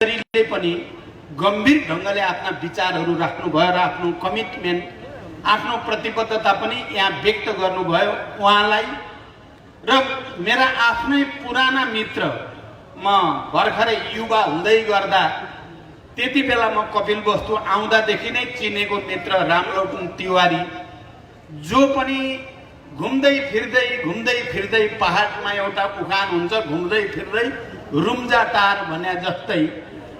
ले पनि गम्भीर ढंगले आफ्ना विचारहरू राख्नुभयो र आफ्नो कमिटमेन्ट आफ्नो प्रतिबद्धता पनि यहाँ व्यक्त गर्नुभयो उहाँलाई। र मेरा आफ्नै पुराना मित्र, म भर्खरै युवा हुँदै गर्दा त्यति बेला म कपिलवस्तु आउँदादेखि नै चिनेको मित्र रामलोटन तिवारी, जो पनि घुम्दै फिर्दै पहाडमा एउटा उखान हुन्छ, घुम्दै फिर्दै रुम्जा टार भने जस्तै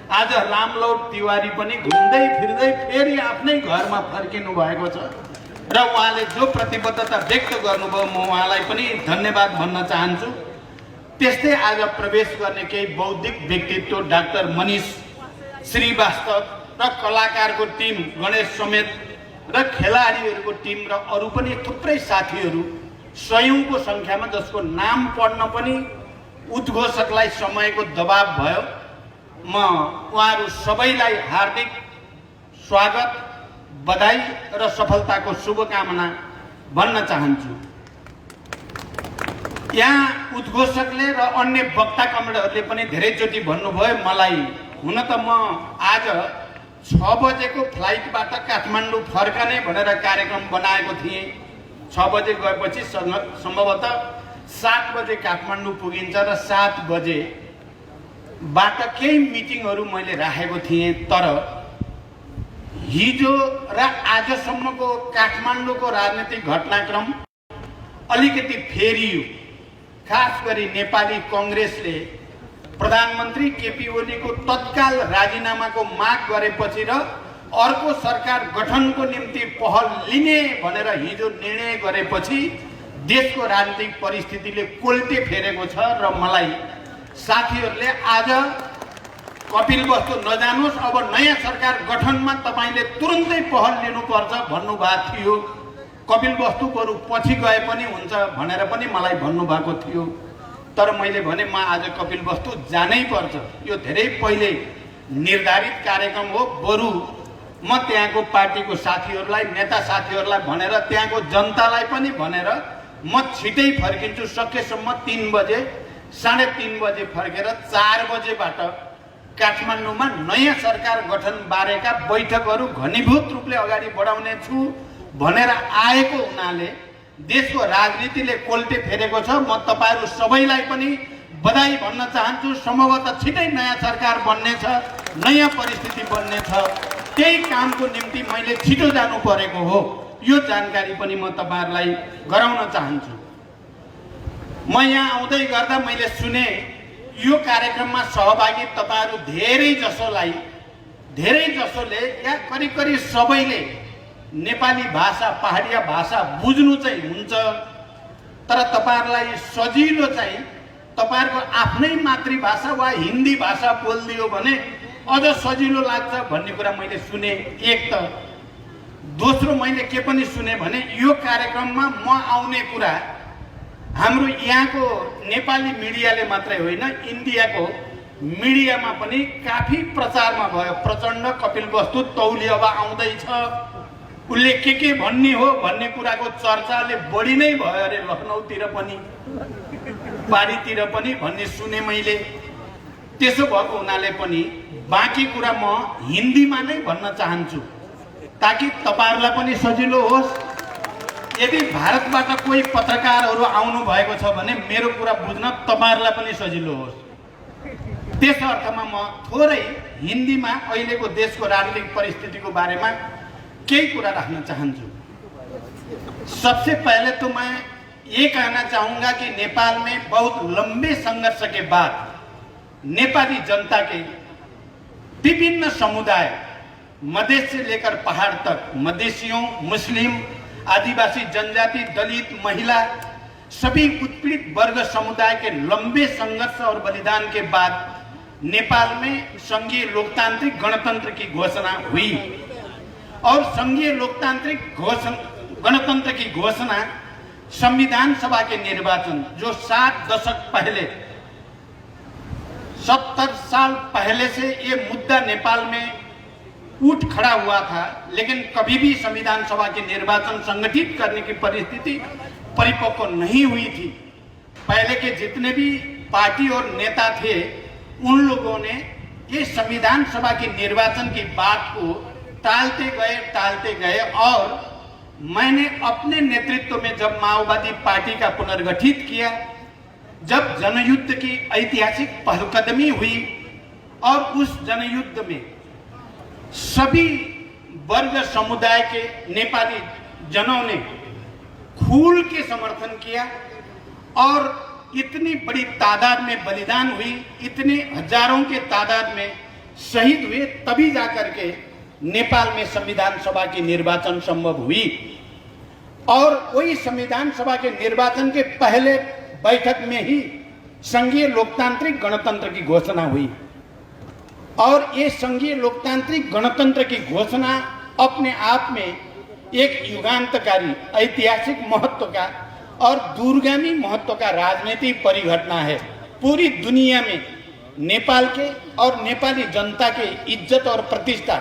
आज रामलोट तिवारी पनि घुम्दै फिर्दै फेरि आफ्नै घरमा फर्किनु भएको छ र उहाँले जो प्रतिबद्धता व्यक्त गर्नुभयो म उहाँलाई पनि धन्यवाद भन्न चाहन्छु। त्यस्तै आज प्रवेश गर्ने केही बौद्धिक व्यक्तित्व डाक्टर मनिष श्रीवास्तव र कलाकारको टिम गणेश समेत र खेलाडीहरूको टिम र अरू पनि थुप्रै साथीहरू सयौंको संख्यामा, जसको नाम पढ्न पनि उद्घोषकलाई समयको दबाव भयो। म उहाँहरू सबैलाई हार्दिक स्वागत, बधाई र सफलताको शुभकामना भन्न चाहन्छु। यहाँ उद्घोषकले र अन्य वक्ता कमेडहरूले पनि धेरैचोटि भन्नुभयो मलाई, हुन त म आज 6 बजेको फ्लाइटबाट काठमाडौँ फर्कने भनेर कार्यक्रम बनाएको थिएँ। 6 बजे गएपछि सम्भवतः 7 बजे काठमाडौँ पुगिन्छ र 7 बजेबाट केही मिटिङहरू मैले राखेको थिएँ। तर हिजो र आजसम्मको काठमाडौँको राजनीतिक घटनाक्रम अलिकति फेरियो। खास गरी नेपाली कांग्रेसले प्रधानमन्त्री केपी ओलीको तत्काल राजीनामाको माग गरेपछि र अर्को सरकार गठनको निम्ति पहल लिने भनेर हिजो निर्णय गरेपछि देशको राजनीतिक परिस्थितिले कोल्टे फेरेको छ। र मलाई साथीहरूले आज कपिलवस्तु नजानुहोस्, अब नयाँ सरकार गठनमा तपाईले तुरुन्तै पहल लिनुपर्छ भन्नुभएको थियो। कपिलवस्तु बरु पछि गए पनि हुन्छ भनेर पनि मलाई भन्नुभएको थियो। तर मैले भने म आज कपिलवस्तु जानै पर्छ, यो धेरै पहिले निर्धारित कार्यक्रम हो। बरु म त्यहाँको पार्टीको साथीहरूलाई, नेता साथीहरूलाई भनेर, त्यहाँको जनतालाई पनि भनेर म छिटै फर्किन्छु। सकेसम्म 3 बजे 3:30 बजे फर्केर 4 बजेबाट काठमाडौँमा नयाँ सरकार गठन बारेका बैठकहरू घनीभूत रूपले अगाडि बढाउने छु भनेर आएको हुनाले देशको राजनीतिले कोल्टे फेरेको छ। म तपाईहरु सबैलाई पनि बधाई भन्न चाहन्छु। सम्भवतः छिटै नयाँ सरकार बन्नेछ, नयाँ परिस्थिति बन्नेछ। त्यही कामको निम्ति मैले छिटो जानु परेको हो, यो जानकारी पनि म तपाईहरुलाई गराउन चाहन्छु। म यहाँ आउँदै गर्दा मैले सुने यो कार्यक्रममा सहभागी तपाईहरु धेरै जसोले या करिब सबैले नेपाली भाषा, पहाडिया भाषा बुझ्नु चाहिँ हुन्छ, तर तपाईहरुलाई सजिलो चाहिँ तपाईहरुको आफ्नै मातृभाषा वा हिन्दी भाषा बोल्दियो भने अझ सजिलो लाग्छ भन्ने कुरा मैले सुने। एक त दोस्रो मैले के पनि सुने भने यो कार्यक्रममा म आउने कुरा हाम्रो यहाँको नेपाली मिडियाले मात्रै होइन, इन्डियाको मिडियामा पनि काफी प्रचारमा भयो। प्रचण्ड कपिलवस्तु तौली अब आउँदैछ, उसले के भन्ने हो भन्ने कुराको चर्चाले बढी नै भयो अरे, लखनऊतिर पनि पारीतिर पनि भन्ने सुने मैले। त्यसो भएको हुनाले पनि बाँकी कुरा म हिन्दीमा नै भन्न चाहन्छु ताकि तपाईहरुलाई पनि सजिलो होस्। यदि भारतबाट कोही पत्रकारहरू आउनु भएको छ भने मेरो कुरा बुझ्न तपाईहरुलाई पनि सजिलो होस्। त्यस अर्थमा म थोरै हिन्दीमा अहिलेको देशको राजनीतिक परिस्थितिको बारेमा केही कुरा राख्न चाहन्छु। सबसे पहले तो मैं ये कहना चाहूंगा कि नेपाल में बहुत लंबे संघर्ष के बाद नेपाली जनता के विभिन्न समुदाय, मधेश से लेकर पहाड़ तक, मधेसियों, मुस्लिम, आदिवासी, जनजाति, दलित, महिला, सभी उत्पीड़ित वर्ग समुदाय के लंबे संघर्ष और बलिदान के बाद नेपाल में संघीय लोकतांत्रिक गणतंत्र की घोषणा हुई। और संघीय लोकतांत्रिक गणतंत्र की घोषणा संविधान सभा के निर्वाचन, जो 7 दशक पहले, 70 साल पहले से ये मुद्दा नेपाल में उठ खड़ा हुआ था, लेकिन कभी भी संविधान सभा के निर्वाचन संगठित करने की परिस्थिति परिपक्व नहीं हुई थी। पहले के जितने भी पार्टी और नेता थे उन लोगों ने ये संविधान सभा की निर्वाचन की बात को टालते गए और मैंने अपने नेतृत्व में जब माओवादी पार्टी का पुनर्गठित किया, जब जनयुद्ध की ऐतिहासिक पहलकदमी हुई और उस जनयुद्ध में सभी वर्ग समुदाय के नेपाली जनों ने खुल के समर्थन किया और इतनी बड़ी तादाद में बलिदान हुई, इतने हजारों के तादाद में शहीद हुए, तभी जाकर के नेपाल में संविधान सभा की निर्वाचन संभव हुई। और वही संविधान सभा के निर्वाचन के पहले बैठक में ही संघीय लोकतांत्रिक गणतंत्र की घोषणा हुई। और ये संघीय लोकतांत्रिक गणतंत्र की घोषणा अपने आप में एक युगांतकारी ऐतिहासिक महत्व का और दूरगामी महत्व का राजनीतिक परिघटना है। पूरी दुनिया में नेपाल के और नेपाली जनता के इज्जत और प्रतिष्ठा,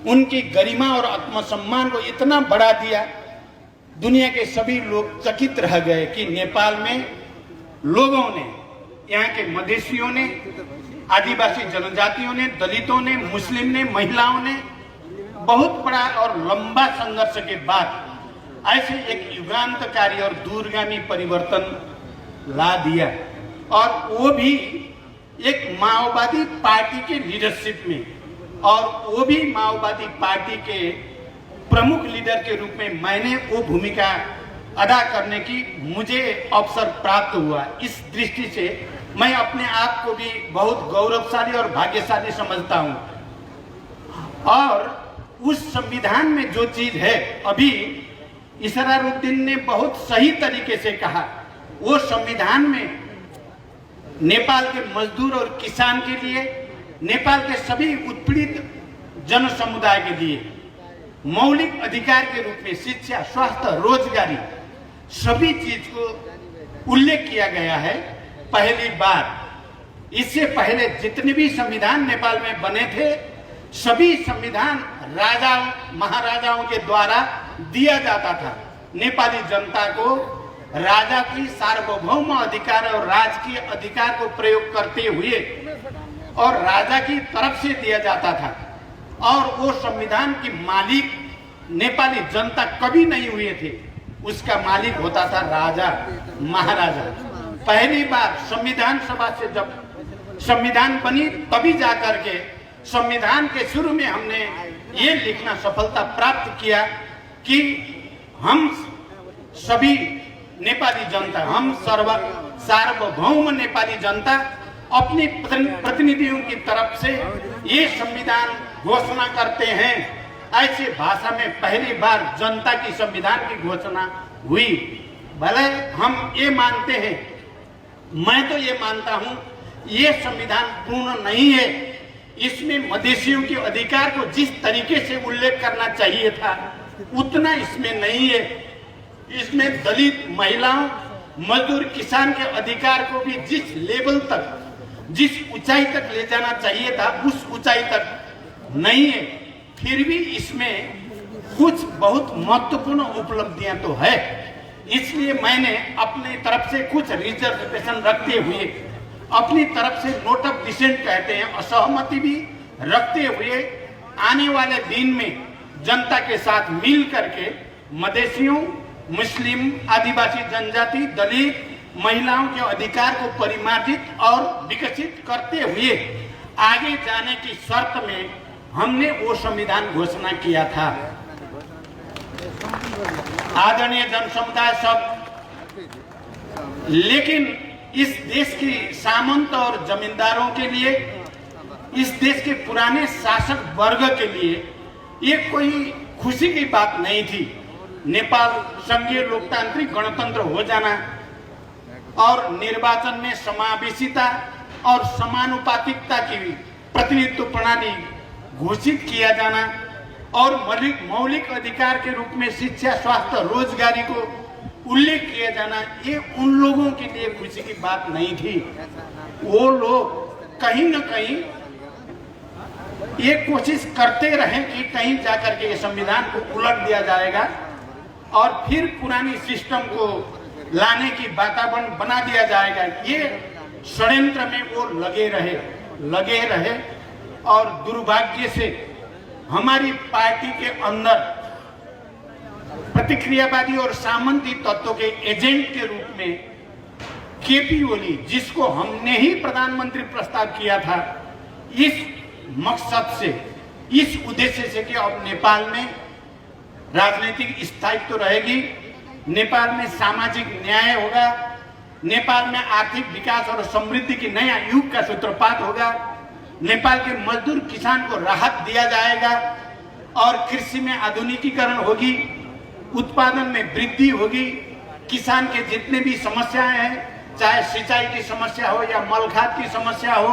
उनकी गरिमा और आत्मसम्मान को इतना बढ़ा दिया, दुनिया के सभी लोग चकित रह गए कि नेपाल में लोगों ने, यहाँ के मधेसियों ने, आदिवासी जनजातियों ने, दलितों ने, मुस्लिम ने, महिलाओं ने बहुत बड़ा और लंबा संघर्ष के बाद ऐसे एक युगांतकारी और दूरगामी परिवर्तन ला दिया, और वो भी एक माओवादी पार्टी के लीडरशिप में, और वो भी माओवादी पार्टी के प्रमुख लीडर के रूप में मैंने वो भूमिका अदा करने की मुझे अवसर प्राप्त हुआ। इस दृष्टि से मैं अपने आप को भी बहुत गौरवशाली और भाग्यशाली समझता हूँ। और उस संविधान में जो चीज है, अभी इसरारुद्दीन ने बहुत सही तरीके से कहा, वो संविधान में नेपाल के मजदूर और किसान के लिए, नेपाल के सभी उत्पीड़ित जन समुदाय के लिए मौलिक अधिकार के रूप में शिक्षा, स्वास्थ्य, रोजगारी, सभी चीज को उल्लेख किया गया है पहली बार। इससे पहले जितने भी संविधान नेपाल में बने थे, सभी संविधान राजाओं महाराजाओं के द्वारा दिया जाता था। नेपाली जनता को राजा की सार्वभौम अधिकार और राजकीय अधिकार को प्रयोग करते हुए और राजा की तरफ से दिया जाता था, और वो संविधान की मालिक नेपाली जनता कभी नहीं हुए थे, उसका मालिक होता था राजा महाराजा। पहली बार संविधान सभा से जब संविधान बनी, तभी जाकर के संविधान के शुरू में हमने ये लिखना सफलता प्राप्त किया कि हम सभी नेपाली जनता, हम सार्वभौम नेपाली जनता अपनी प्रतिनिधियों की तरफ से ये संविधान घोषणा करते हैं। ऐसे भाषा में पहली बार जनता की संविधान की घोषणा हुई। भले हम ये मानते हैं, मैं तो ये मानता हूं, ये संविधान पूर्ण नहीं है। इसमें मधेसियों के अधिकार को जिस तरीके से उल्लेख करना चाहिए था, उतना इसमें नहीं है। इसमें दलित, महिलाओं, मजदूर, किसान के अधिकार को भी जिस लेवल तक, जिस ऊंचाई तक ले जाना चाहिए था, उस ऊंचाई तक नहीं है। फिर भी इसमें कुछ बहुत महत्वपूर्ण उपलब्धियां तो है। इसलिए मैंने अपनी तरफ से कुछ रिजर्वेशन रखते हुए, अपनी तरफ से नोट ऑफ डिसेंट कहते हैं, असहमति भी रखते हुए, आने वाले दिन में जनता के साथ मिल करके मधेसियों, मुस्लिम, आदिवासी जनजाति, दलित, महिलाओं के अधिकार को परिमार्जित और विकसित करते हुए आगे जाने की शर्त में हमने वो संविधान घोषणा किया था। आदरणीय जन समुदाय सब, लेकिन इस देश की सामंत और जमींदारों के लिए, इस देश के पुराने शासक वर्ग के लिए ये कोई खुशी की बात नहीं थी। नेपाल संघीय लोकतांत्रिक गणतंत्र हो जाना और निर्वाचन में समावेशिता और समानुपातिकता की प्रतिनिधित्व प्रणाली घोषित किया जाना और मौलिक अधिकार के रूप में शिक्षा, स्वास्थ्य, रोजगारी को उल्लेख किया जाना, ये उन लोगों के लिए खुशी की बात नहीं थी। वो लोग कहीं न कहीं ये कोशिश करते रहे कि कहीं जाकर के ये संविधान को उलट दिया जाएगा और फिर पुरानी सिस्टम को लाने की वातावरण बना दिया जाएगा। ये षड्यंत्र में वो लगे रहे और दुर्भाग्य से हमारी पार्टी के अंदर प्रतिक्रियावादी और सामंती तत्वों के एजेंट के रूप में केपी ओली, जिसको हमने ही प्रधानमंत्री प्रस्ताव किया था, इस मकसद से, इस उद्देश्य से कि अब नेपाल में राजनीतिक स्थायित्व रहेगी, नेपाल में सामाजिक न्याय होगा, नेपाल में आर्थिक विकास और समृद्धि की नया युग का सूत्रपात होगा, नेपाल के मजदूर किसान को राहत दिया जाएगा और कृषि में आधुनिकीकरण होगी, उत्पादन में वृद्धि होगी, किसान के जितने भी समस्याएं हैं, चाहे सिंचाई की समस्या हो या मलखाद की समस्या हो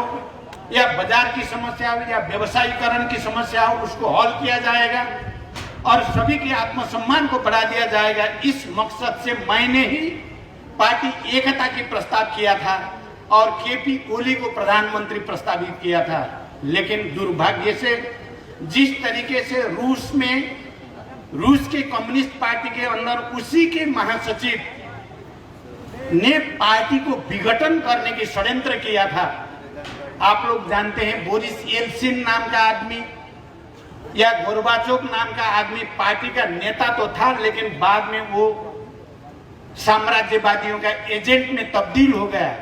या बाजार की समस्या हो या व्यवसायीकरण की समस्या हो, उसको हल किया जाएगा और सभी के आत्मसम्मान को बढ़ा दिया जाएगा। इस मकसद से मैंने ही पार्टी एकता की प्रस्ताव किया था और केपी ओली को प्रधानमंत्री प्रस्तावित किया था। लेकिन दुर्भाग्य से जिस तरीके से रूस के कम्युनिस्ट पार्टी के अंदर उसी के महासचिव ने पार्टी को विघटन करने की षड्यंत्र किया था। आप लोग जानते हैं, बोरिस येल्सिन नाम का आदमी या गोर्बाचोव नाम का आदमी पार्टी का नेता तो था, लेकिन बाद में वो साम्राज्यवादियों का एजेंट में तब्दील हो गया।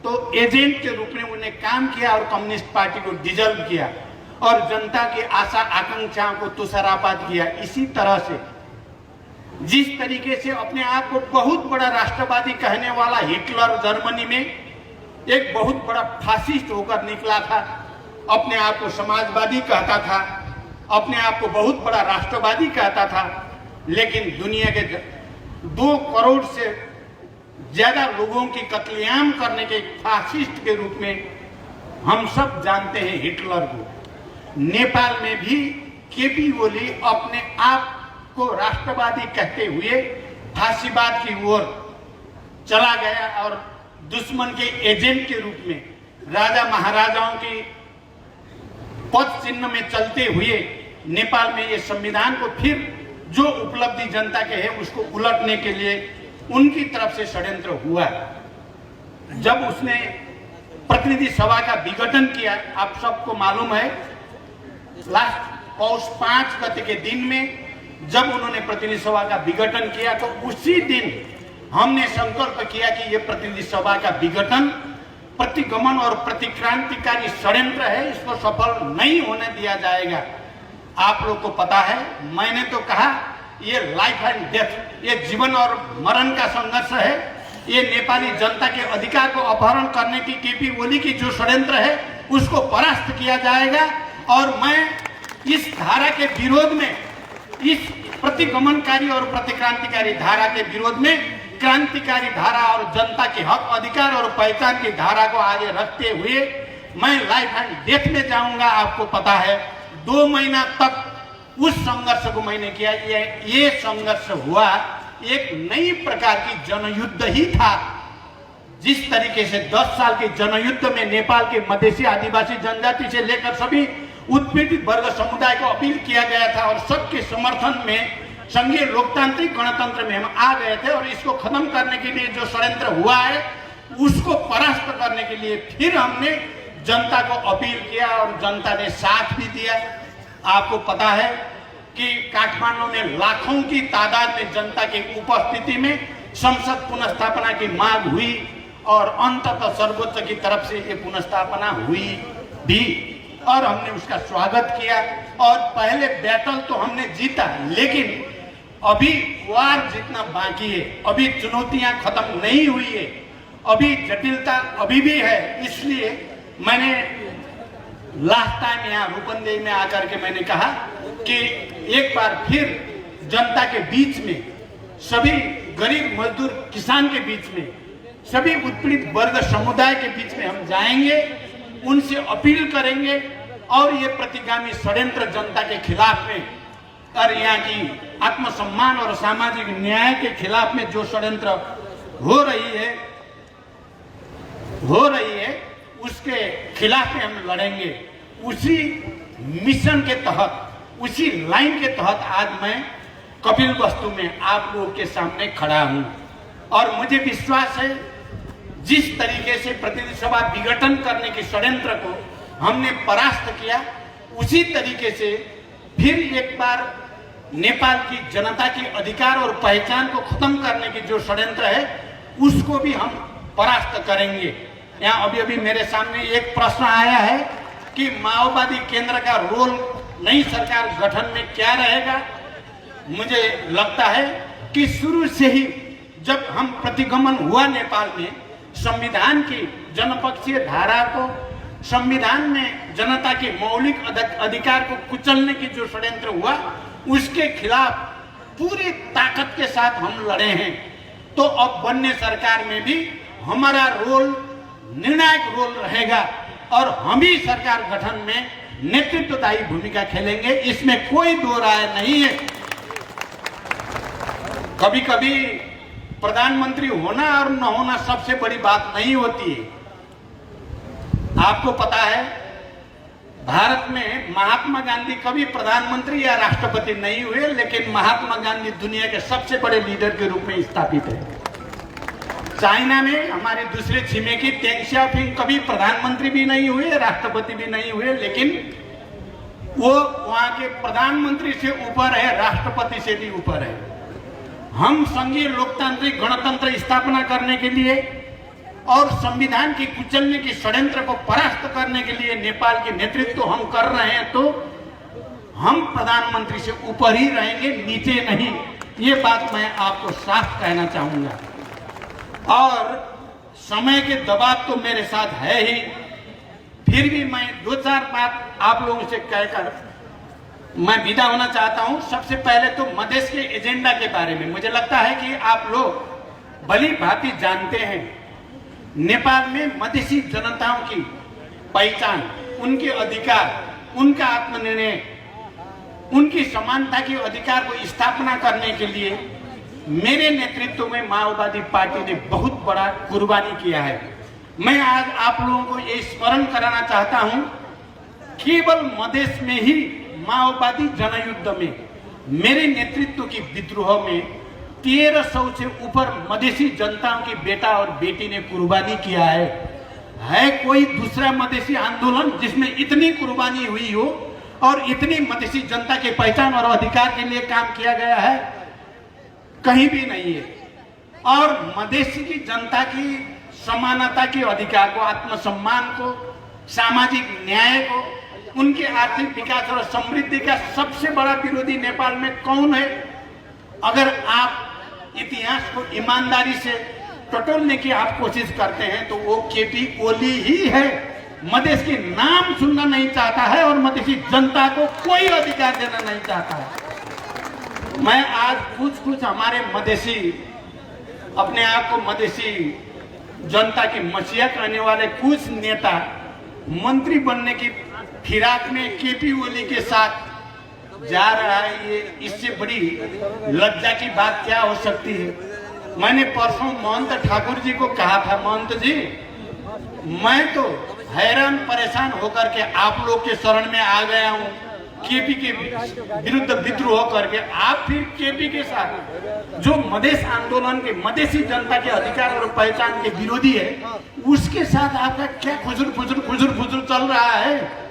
तो एजेंट के रूप में उन्हें काम किया और कम्युनिस्ट पार्टी को डिजल्व किया और जनता की आशा आकांक्षाओं को तुषारापात किया। इसी तरह से जिस तरीके से अपने आप को बहुत बड़ा राष्ट्रवादी कहने वाला हिटलर जर्मनी में एक बहुत बड़ा फासिस्ट होकर निकला था, अपने आप को समाजवादी कहता था, अपने आप को बहुत बड़ा राष्ट्रवादी कहता था, लेकिन दुनिया के 2 करोड़ से ज्यादा लोगों की कत्लेआम करने के फासिस्ट के रूप में हम सब जानते हैं हिटलर को। नेपाल में भी केपी ओली अपने आप को राष्ट्रवादी कहते हुए फांसीवाद की ओर चला गया और दुश्मन के एजेंट के रूप में राजा महाराजाओं की पद चिन्ह में चलते हुए नेपाल में ये संविधान को फिर जो उपलब्धि जनता के है उसको उलटने के लिए उनकी तरफ से षड्यंत्र हुआ। जब उसने प्रतिनिधि सभा का विघटन किया, आप सबको मालूम है, लास्ट पौष 5 गते के दिन में जब उन्होंने प्रतिनिधि सभा का विघटन किया तो उसी दिन हमने संकल्प किया कि यह प्रतिनिधि सभा का विघटन प्रतिगमन और प्रतिक्रांतिकारी षड्यंत्र है, इसको सफल नहीं होने दिया जाएगा। आप लोग को पता है, मैंने तो कहा ये लाइफ एंड डेथ, ये जीवन और मरण का संघर्ष है, ये नेपाली जनता के अधिकार को अपहरण करने की केपी ओली की जो षड्यंत्र है उसको परास्त किया जाएगा। और मैं इस धारा के विरोध में, इस प्रतिगमनकारी और प्रतिक्रांतिकारी धारा के विरोध में क्रांतिकारी धारा और जनता के हक अधिकार और पहचान की धारा को आगे रखते हुए मैं लाइफ एंड डेथ में जाऊंगा। आपको पता है 2 महीना तक उस संघर्ष को मैंने किया। ये संघर्ष हुआ एक नई प्रकार की जनयुद्ध ही था। जिस तरीके से 10 साल के जनयुद्ध में नेपाल के मधेसी आदिवासी जनजाति से लेकर सभी उत्पीड़ित वर्ग समुदाय को अपील किया गया था और सबके समर्थन में संघीय लोकतांत्रिक गणतंत्र में हम आ गए थे और इसको खत्म करने के लिए जो षड्यंत्र हुआ है उसको परास्त करने के लिए फिर हमने जनता को अपील किया और जनता ने साथ भी दिया। आपको पता है कि काठमांडू में लाखों की तादाद में जनता की उपस्थिति में संसद पुनर्स्थापना की मांग हुई और अंततः सर्वोच्च की तरफ से ये पुनर्स्थापना हुई भी और हमने उसका स्वागत किया और पहले बैटल तो हमने जीता, लेकिन अभी वार जीतना बाकी है, अभी चुनौतियां खत्म नहीं हुई है, अभी जटिलता अभी भी है। इसलिए मैंने लास्ट टाइम यहाँ रूपंदेही में आकर के मैंने कहा कि एक बार फिर जनता के बीच में, सभी गरीब मजदूर किसान के बीच में, सभी उत्पीड़ित वर्ग समुदाय के बीच में हम जाएंगे, उनसे अपील करेंगे और ये प्रतिगामी षड्यंत्र जनता के खिलाफ में और यहाँ की आत्मसम्मान और सामाजिक न्याय के खिलाफ में जो षड्यंत्र हो रही है उसके खिलाफ में हम लड़ेंगे। उसी मिशन के तहत, उसी लाइन के तहत आज मैं कपिलवस्तु में आप लोगों के सामने खड़ा हूं और मुझे विश्वास है जिस तरीके से प्रतिनिधि सभा विघटन करने के षड्यंत्र को हमने परास्त किया, उसी तरीके से फिर एक बार नेपाल की जनता की अधिकार और पहचान को खत्म करने की जो षड्यंत्र है उसको भी हम परास्त करेंगे। यहाँ अभी अभी मेरे सामने एक प्रश्न आया है कि माओवादी केंद्र का रोल नई सरकार गठन में क्या रहेगा। मुझे लगता है कि शुरू से ही जब हम प्रतिगमन हुआ नेपाल में, संविधान की जनपक्षीय धारा को, संविधान में जनता के मौलिक अधिकार को कुचलने की जो षड्यंत्र हुआ उसके खिलाफ पूरी ताकत के साथ हम लड़े हैं। तो अब बनने सरकार में भी हमारा रोल निर्णायक रोल रहेगा और हम ही सरकार गठन में नेतृत्वदायी भूमिका खेलेंगे, इसमें कोई दो राय नहीं है। कभी कभी प्रधानमंत्री होना और न होना सबसे बड़ी बात नहीं होती है। आपको पता है भारत में महात्मा गांधी कभी प्रधानमंत्री या राष्ट्रपति नहीं हुए, लेकिन महात्मा गांधी दुनिया के सबसे बड़े लीडर के रूप में स्थापित है। चाइना में हमारे दूसरे छिमेकी डेंग सियाओपिंग कभी प्रधानमंत्री भी नहीं हुए, राष्ट्रपति भी नहीं हुए, लेकिन वो वहां के प्रधानमंत्री से ऊपर है, राष्ट्रपति से भी ऊपर है। हम संघीय लोकतांत्रिक गणतंत्र स्थापना करने के लिए और संविधान की कुचलने की षड्यंत्र को परास्त करने के लिए नेपाल के नेतृत्व हम कर रहे हैं, तो हम प्रधानमंत्री से ऊपर ही रहेंगे, नीचे नहीं। ये बात मैं आपको साफ कहना चाहूंगा। और समय के दबाव तो मेरे साथ है ही, फिर भी मैं दो चार बात आप लोगों से कहकर मैं विदा होना चाहता हूं। सबसे पहले तो मधेश के एजेंडा के बारे में मुझे लगता है कि आप लोग भली भांति जानते हैं, नेपाल में मधेसी जनताओं की पहचान, उनके अधिकार, उनका आत्मनिर्णय, उनकी समानता के अधिकार को स्थापना करने के लिए मेरे नेतृत्व में माओवादी पार्टी ने बहुत बड़ा कुर्बानी किया है। मैं आज आप लोगों को ये स्मरण कराना चाहता हूं, केवल मधेश में ही माओवादी जनयुद्ध में मेरे नेतृत्व की विद्रोह में 1300 से ऊपर मधेसी जनताओं की बेटा और बेटी ने कुर्बानी किया है कोई दूसरा मधेसी आंदोलन जिसमें इतनी कुर्बानी हुई हो और इतनी मधेसी जनता के पहचान और अधिकार के लिए काम किया गया है? कहीं भी नहीं है। और मधेसी की जनता की समानता के अधिकार को, आत्मसम्मान को, सामाजिक न्याय को, उनके आर्थिक विकास और समृद्धि का सबसे बड़ा विरोधी नेपाल में कौन है? अगर आप इतिहास को ईमानदारी से टटोलने की आप कोशिश करते हैं तो वो केपी ओली ही है। मधेश के नाम सुनना नहीं चाहता है और मधेसी जनता को कोई अधिकार देना नहीं चाहता है। मैं आज कुछ हमारे मधेसी, अपने आप को मधेसी जनता की मसीहा कहने वाले कुछ नेता मंत्री बनने की फिराक में केपी ओली के साथ जा रहा है। ये इससे बड़ी लज्जा की बात क्या हो सकती है? मैंने परसों महंत ठाकुर जी को कहा था, महंत जी मैं तो हैरान परेशान होकर के आप लोग के शरण में आ गया हूँ, केपी के विरुद्ध विद्रोह करके। आप फिर केपी के साथ जो मधेश आंदोलन के, मधेसी जनता के अधिकार और पहचान के विरोधी है, उसके साथ आपका क्या खुजुर चल रहा है?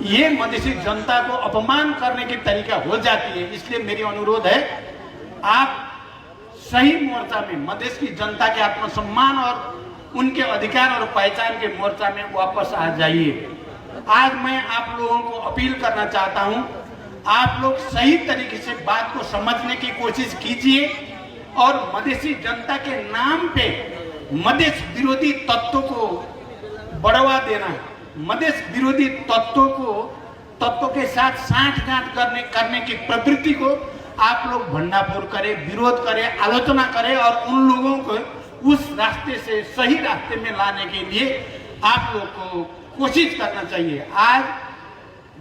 ये मधेसी जनता को अपमान करने की तरीका हो जाती है। इसलिए मेरी अनुरोध है, आप सही मोर्चा में, मधेश की जनता के आत्मसम्मान और उनके अधिकार और पहचान के मोर्चा में वापस आ जाइए। आज मैं आप लोगों को अपील करना चाहता हूं, आप लोग सही तरीके से बात को समझने की कोशिश कीजिए और मधेसी जनता के नाम पे मधेश विरोधी तत्वों को बढ़ावा देना, मधेश विरोधी तत्वों के साथ साठगांठ करने की प्रवृत्ति को आप लोग भंडाफोड़ करें, विरोध करें, आलोचना करें और उन लोगों को उस रास्ते से सही रास्ते में लाने के लिए आप लोग को कोशिश करना चाहिए। आज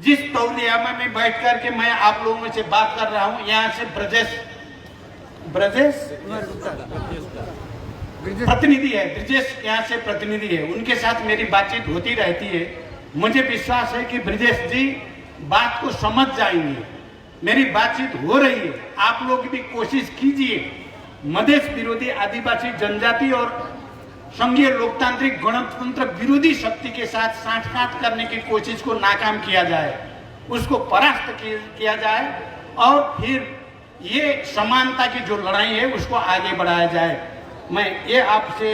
जिस तौलियामा में बैठ करके मैं आप लोगों से बात कर रहा हूं, यहाँ से ब्रजेश प्रतिनिधि है, ब्रजेश यहाँ से प्रतिनिधि है, उनके साथ मेरी बातचीत होती रहती है। मुझे विश्वास है कि ब्रजेश जी बात को समझ जाएंगे। मेरी बातचीत हो रही है, आप लोग भी कोशिश कीजिए। मधेश विरोधी आदिवासी जनजाति और संघीय लोकतांत्रिक गणतंत्र विरोधी शक्ति के साथ साठगांठ करने की कोशिश को नाकाम किया जाए, उसको परास्त किया जाए और फिर ये समानता की जो लड़ाई है उसको आगे बढ़ाया जाए। मैं ये आपसे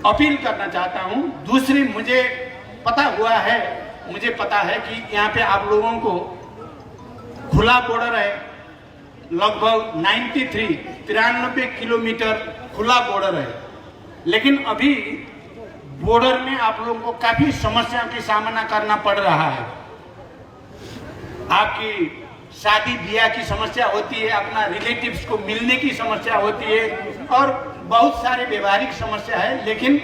अपील करना चाहता हूँ। दूसरी, मुझे पता है कि यहाँ पे आप लोगों को खुला बॉर्डर है, लगभग 93 किलोमीटर खुला बॉर्डर है, लेकिन अभी बॉर्डर में आप लोगों को काफी समस्याओं की सामना करना पड़ रहा है। आपकी शादी ब्याह की समस्या होती है, अपना रिलेटिव्स को मिलने की समस्या होती है और बहुत सारे व्यवहारिक समस्या है, लेकिन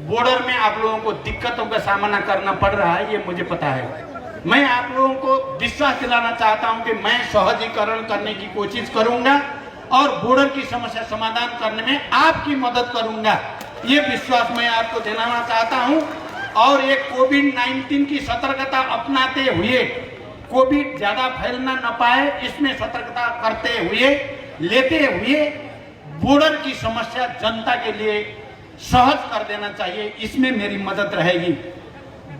बॉर्डर में आप लोगों को दिक्कतों का सामना करना पड़ रहा है, ये मुझे पता है। मैं आप लोगों को विश्वास दिलाना चाहता हूं कि मैं सहजीकरण करने की कोशिश करूंगा और बॉर्डर की समस्या समाधान करने में आपकी मदद करूंगा, ये विश्वास मैं आपको दिलाना चाहता हूं। और ये कोविड-19 की सतर्कता अपनाते हुए, कोविड ज्यादा फैलना न पाए इसमें सतर्कता करते हुए, लेते हुए बॉर्डर की समस्या जनता के लिए सहज कर देना चाहिए, इसमें मेरी मदद रहेगी।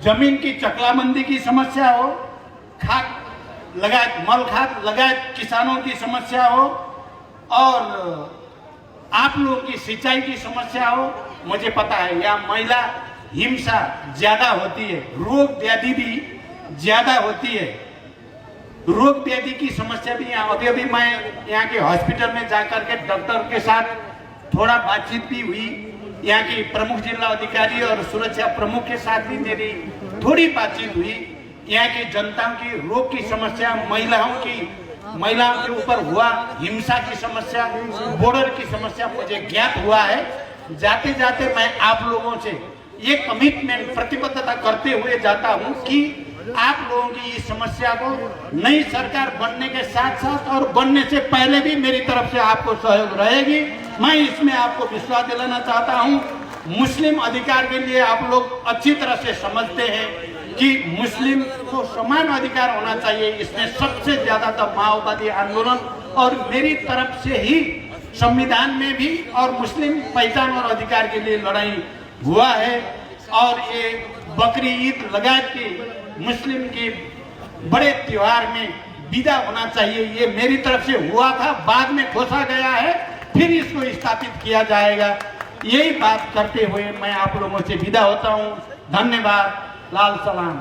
जमीन की चकलाबंदी की समस्या हो, खाद लगायत मल खाद लगायत किसानों की समस्या हो और आप लोगों की सिंचाई की समस्या हो, मुझे पता है यहाँ महिला हिंसा ज्यादा होती है, रोग व्याधि भी ज्यादा होती है। रोग व्याधि की समस्या भी यहाँ, अभी मैं यहाँ के हॉस्पिटल में जाकर के डॉक्टर के साथ थोड़ा बातचीत भी हुई, यहाँ की प्रमुख जिला अधिकारी और सुरक्षा प्रमुख के साथ भी मेरी थोड़ी बातचीत हुई। यहाँ की जनता की रोग की समस्या, महिलाओं के ऊपर हुआ हिंसा की समस्या, बॉर्डर की समस्या मुझे ज्ञात हुआ है। जाते जाते मैं आप लोगों से ये कमिटमेंट, प्रतिबद्धता करते हुए जाता हूँ कि आप लोगों की इस समस्या को नई सरकार बनने के साथ साथ और बनने से पहले भी मेरी तरफ से आपको सहयोग रहेगी। मैं इसमें आपको विश्वास दिलाना चाहता हूं। मुस्लिम अधिकार के लिए आप लोग अच्छी तरह से समझते हैं कि मुस्लिम को समान अधिकार होना चाहिए। इसमें सबसे ज्यादा तो माओवादी आंदोलन और मेरी तरफ से ही संविधान में भी और मुस्लिम पहचान और अधिकार के लिए लड़ाई हुआ है। और ये बकरी ईद लगायत की मुस्लिम के बड़े त्योहार में विदा होना चाहिए, ये मेरी तरफ से हुआ था, बाद में खोसा गया है, फिर इसको स्थापित किया जाएगा। यही बात करते हुए मैं आप लोगों से विदा होता हूँ। धन्यवाद। लाल सलाम।